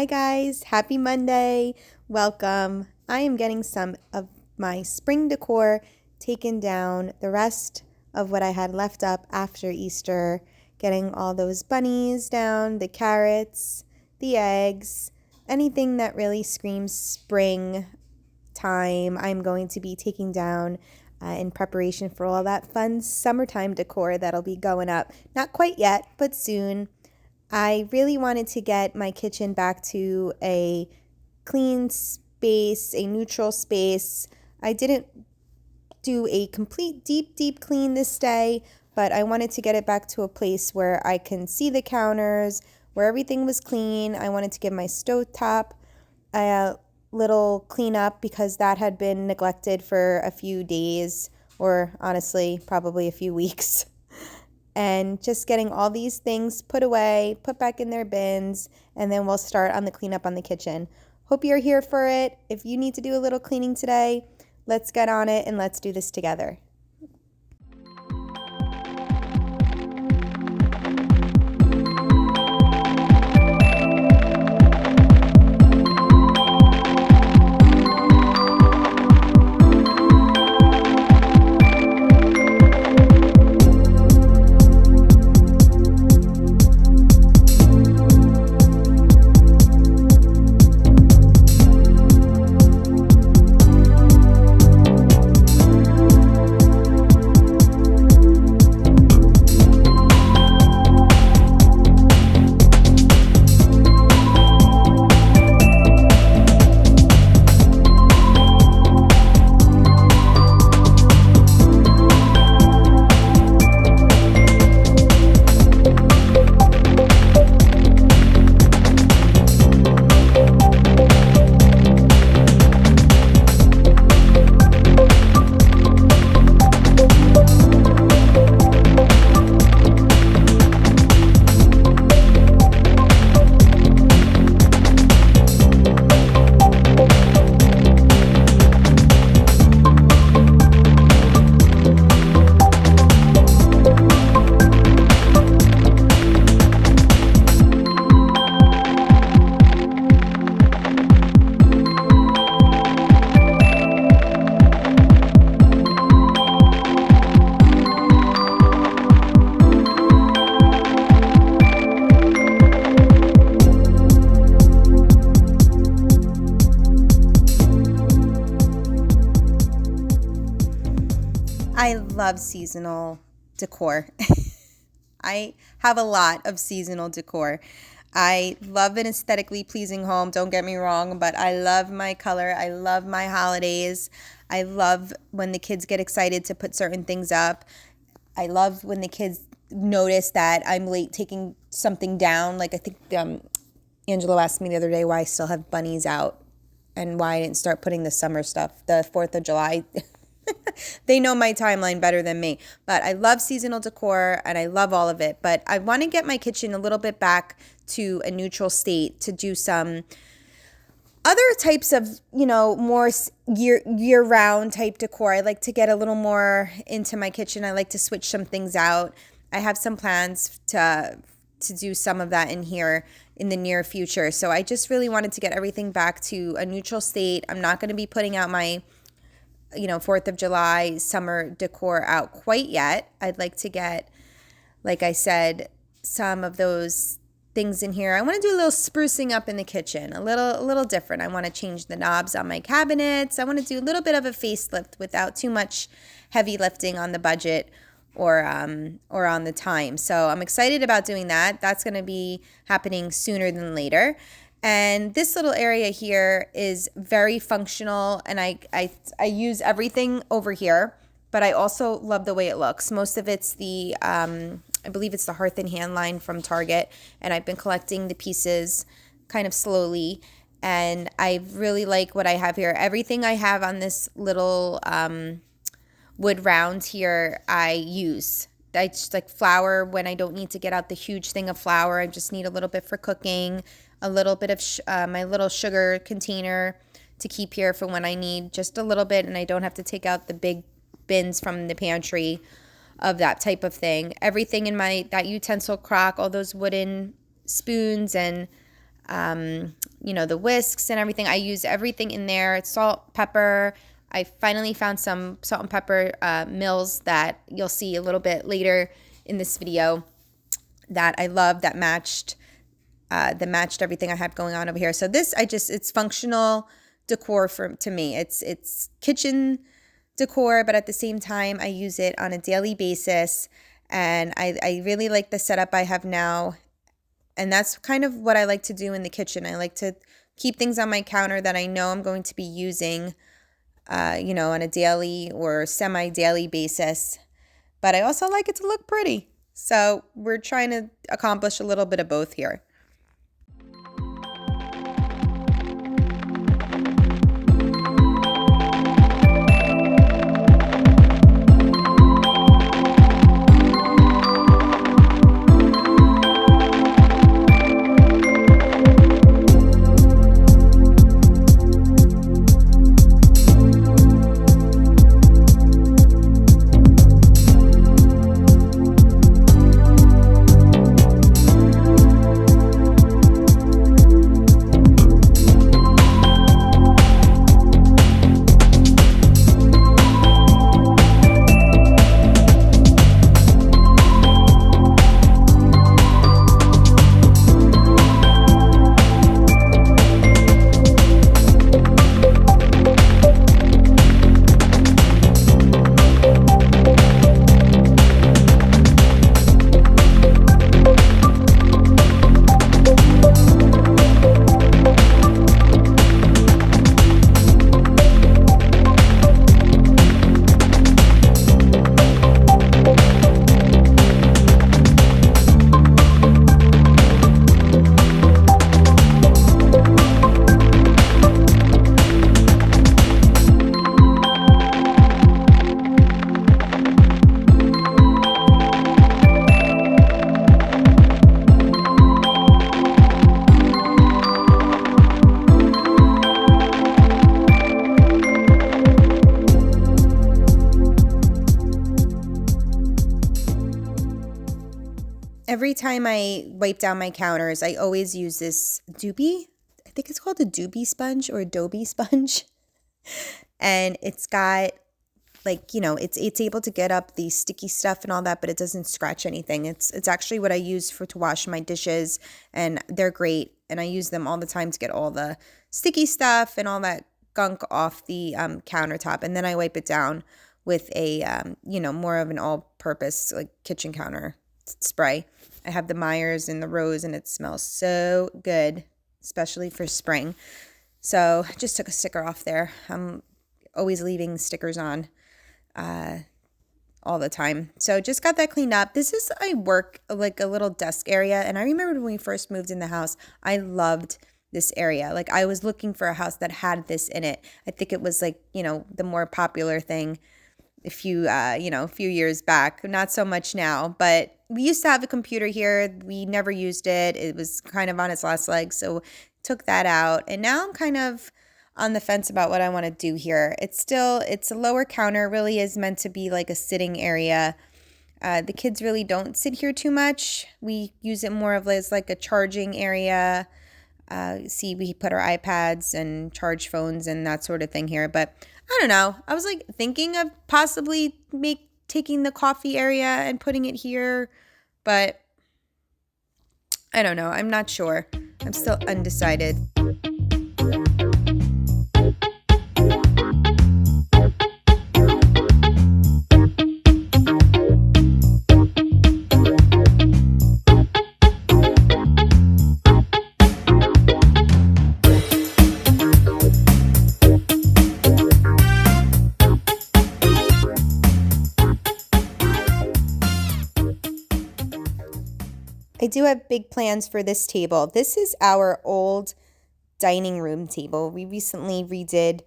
Hi guys, happy Monday. Welcome. I am getting some of my spring decor taken down, the rest of what I had left up after Easter, getting all those bunnies down, the carrots, the eggs, anything that really screams spring time. I'm going to be taking down in preparation for all that fun summertime decor that'll be going up. Not quite yet, but soon. I really wanted to get my kitchen back to a clean space, a neutral space. I didn't do a complete deep clean this day, but I wanted to get it back to a place where I can see the counters, where everything was clean. I wanted to give my stovetop a little cleanup because that had been neglected for a few days, or honestly, probably a few weeks. And just getting all these things put away, put back in their bins, and then we'll start on the cleanup on the kitchen. Hope you're here for it. If you need to do a little cleaning today, let's get on it and let's do this together. I love seasonal decor. I have a lot of seasonal decor. I love an aesthetically pleasing home, don't get me wrong, but I love my color. I love my holidays. I love when the kids get excited to put certain things up. I love when the kids notice that I'm late taking something down. Like I think Angelo asked me the other day why I still have bunnies out and why I didn't start putting the summer stuff, the 4th of July. They know my timeline better than me, but I love seasonal decor and I love all of it. But I want to get my kitchen a little bit back to a neutral state to do some other types of, more year-round type decor. I like to get a little more into my kitchen. I like to switch some things out. I have some plans to do some of that in here in the near future. So I just really wanted to get everything back to a neutral state. I'm not going to be putting out my 4th of July summer decor out quite yet. I'd like to get, like I said, some of those things in here. I want to do a little sprucing up in the kitchen, a little different. I want to change the knobs on my cabinets. I want to do a little bit of a facelift without too much heavy lifting on the budget or on the time. So I'm excited about doing that. That's going to be happening sooner than later. And this little area here is very functional, and I use everything over here, but I also love the way it looks. Most of it's I believe it's the Hearth and Hand line from Target, and I've been collecting the pieces kind of slowly, and I really like what I have here. Everything I have on this little wood round here, I use. I just like flour when I don't need to get out the huge thing of flour. I just need a little bit for cooking, a little bit of my little sugar container to keep here for when I need just a little bit and I don't have to take out the big bins from the pantry of that type of thing. Everything in that utensil crock, all those wooden spoons and the whisks and everything. I use everything in there. Salt, pepper. I finally found some salt and pepper mills that you'll see a little bit later in this video that I love, that matched everything I had going on over here. So this, it's functional decor to me. It's kitchen decor, but at the same time, I use it on a daily basis. And I really like the setup I have now. And that's kind of what I like to do in the kitchen. I like to keep things on my counter that I know I'm going to be using, on a daily or semi-daily basis. But I also like it to look pretty. So we're trying to accomplish a little bit of both here. Every time I wipe down my counters, I always use this Doobie. I think it's called a Doobie sponge or Adobe sponge. And it's got it's able to get up the sticky stuff and all that, but it doesn't scratch anything. It's actually what I use to wash my dishes, and they're great. And I use them all the time to get all the sticky stuff and all that gunk off the countertop. And then I wipe it down with a more of an all-purpose kitchen counter spray. I have the Myers and the Rose, and it smells so good, especially for spring. So I just took a sticker off there. I'm always leaving stickers on all the time. So just got that cleaned up. This is a little desk area. And I remember when we first moved in the house, I loved this area. I was looking for a house that had this in it. I think it was the more popular thing a few years back. Not so much now, but we used to have a computer here. We never used it. It was kind of on its last legs. So took that out. And now I'm kind of on the fence about what I want to do here. It's a lower counter. It really is meant to be like a sitting area. The kids really don't sit here too much. We use it more of as like a charging area. We put our iPads and charge phones and that sort of thing here. But I don't know. I was thinking of possibly taking the coffee area and putting it here. But I don't know. I'm not sure. I'm still undecided. I do have big plans for this table. This is our old dining room table. We recently redid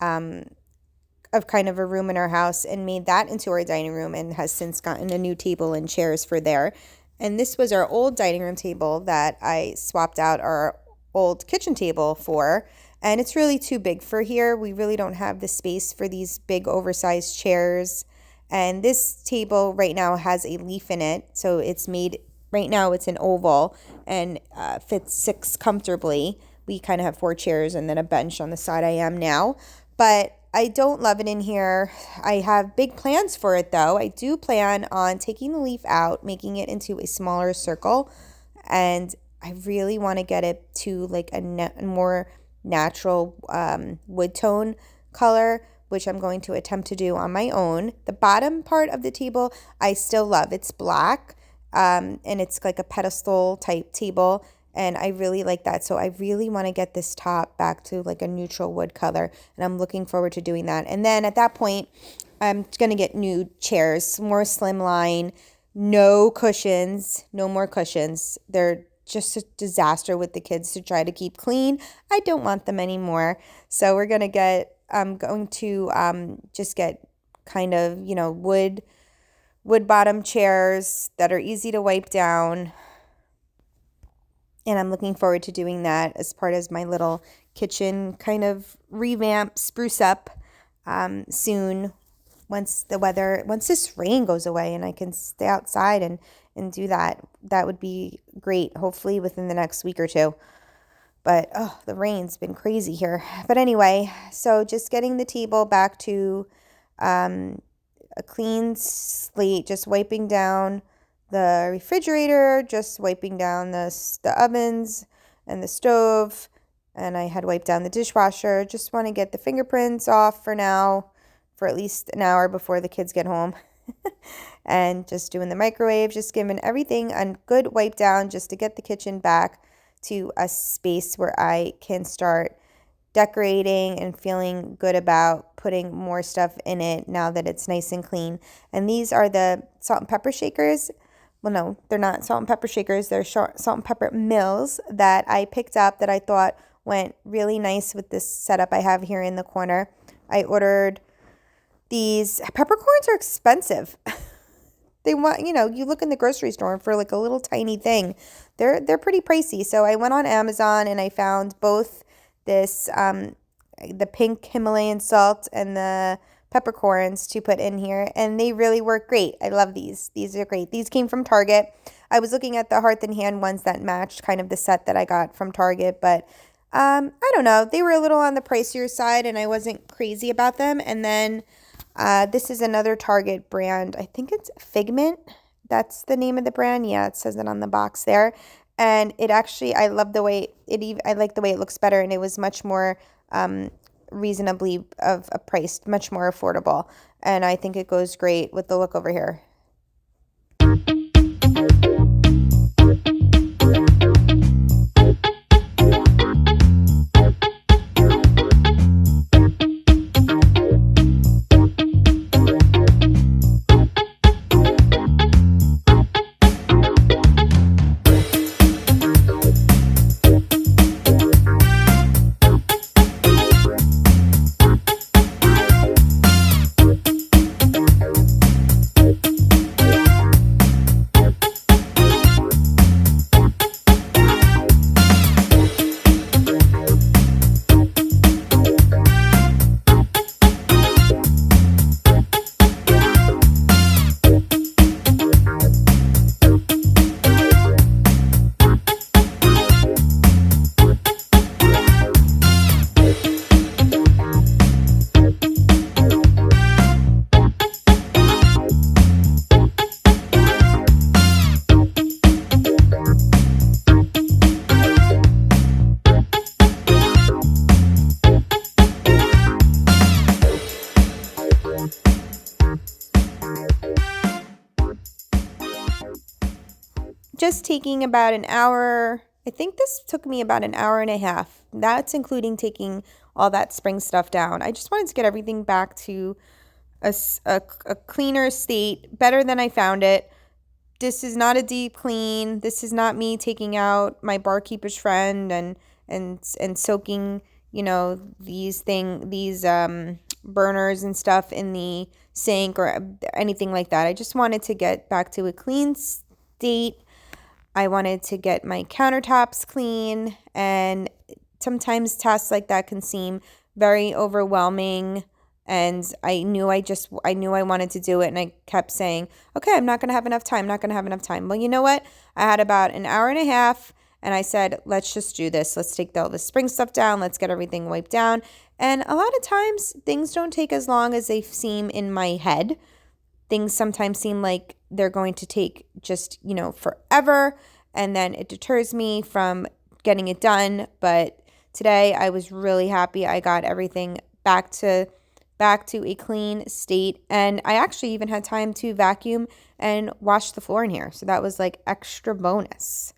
of kind of a room in our house and made that into our dining room, and has since gotten a new table and chairs for there. And this was our old dining room table that I swapped out our old kitchen table for. And it's really too big for here. We really don't have the space for these big oversized chairs. And this table right now has a leaf in it. So right now it's an oval and fits 6 comfortably. We kind of have 4 chairs and then a bench on the side I am now. But I don't love it in here. I have big plans for it though. I do plan on taking the leaf out, making it into a smaller circle, and I really want to get it to like a more natural wood tone color, which I'm going to attempt to do on my own. The bottom part of the table I still love. It's black, and it's like a pedestal type table, and I really like that. So I really want to get this top back to like a neutral wood color, and I'm looking forward to doing that. And then at that point, I'm going to get new chairs, more slimline, no cushions, no more cushions. They're just a disaster with the kids to try to keep clean. I don't want them anymore. So I'm going to just get kind of, wood bottom chairs that are easy to wipe down. And I'm looking forward to doing that as part of my little kitchen kind of revamp, spruce up soon once this rain goes away and I can stay outside and do that. That would be great, hopefully within the next week or two. But, the rain's been crazy here. But anyway, so just getting the table back to a clean slate, just wiping down the refrigerator, just wiping down the ovens and the stove. And I had wiped down the dishwasher. Just want to get the fingerprints off for now, for at least an hour before the kids get home. And just doing the microwave, just giving everything a good wipe down just to get the kitchen back to a space where I can start decorating and feeling good about putting more stuff in it now that it's nice and clean. And these are the salt and pepper shakers. Well, no, they're not salt and pepper shakers. They're salt and pepper mills that I picked up that I thought went really nice with this setup I have here in the corner. I ordered these. Peppercorns are expensive. They want, you look in the grocery store for like a little tiny thing. They're pretty pricey. So I went on Amazon and I found both this, the pink Himalayan salt and the peppercorns to put in here. And they really work great. I love these. These are great. These came from Target. I was looking at the Hearth and Hand ones that matched kind of the set that I got from Target. But I don't know. They were a little on the pricier side and I wasn't crazy about them. And then this is another Target brand. I think it's Figment. That's the name of the brand. Yeah, it says it on the box there. And it actually, I love the way I like the way it looks better. And it was much more reasonably of a price, much more affordable. And I think it goes great with the look over here. Just taking about an hour. I think this took me about an hour and a half. That's including taking all that spring stuff down. I just wanted to get everything back to a cleaner state, better than I found it. This is not a deep clean. This is not me taking out my barkeeper's friend and soaking, these burners and stuff in the sink or anything like that. I just wanted to get back to a clean state. I wanted to get my countertops clean, and sometimes tasks like that can seem very overwhelming, and I knew I wanted to do it, and I kept saying, okay, I'm not going to have enough time, Well, you know what? I had about an hour and a half, And I said, let's just do this. Let's take all the spring stuff down. Let's get everything wiped down. And a lot of times things don't take as long as they seem in my head. Things sometimes seem like they're going to take just, forever. And then it deters me from getting it done. But today I was really happy. I got everything back to a clean state. And I actually even had time to vacuum and wash the floor in here. So that was like extra bonus.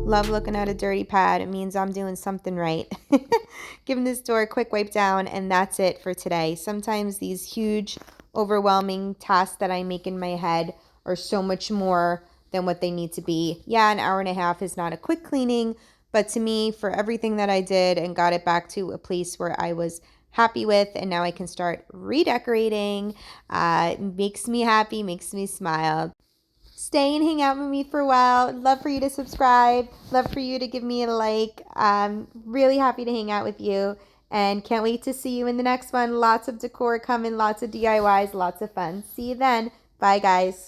Love looking at a dirty pad. It means I'm doing something right. Giving this door a quick wipe down, and that's it for today. Sometimes these huge, overwhelming tasks that I make in my head are so much more than what they need to be. Yeah, an hour and a half is not a quick cleaning, but to me, for everything that I did and got it back to a place where I was happy with, and now I can start redecorating, makes me happy, makes me smile. Stay and hang out with me for a while. Love for you to subscribe. Love for you to give me a like. Really happy to hang out with you. And can't wait to see you in the next one. Lots of decor coming, lots of DIYs, lots of fun. See you then. Bye, guys.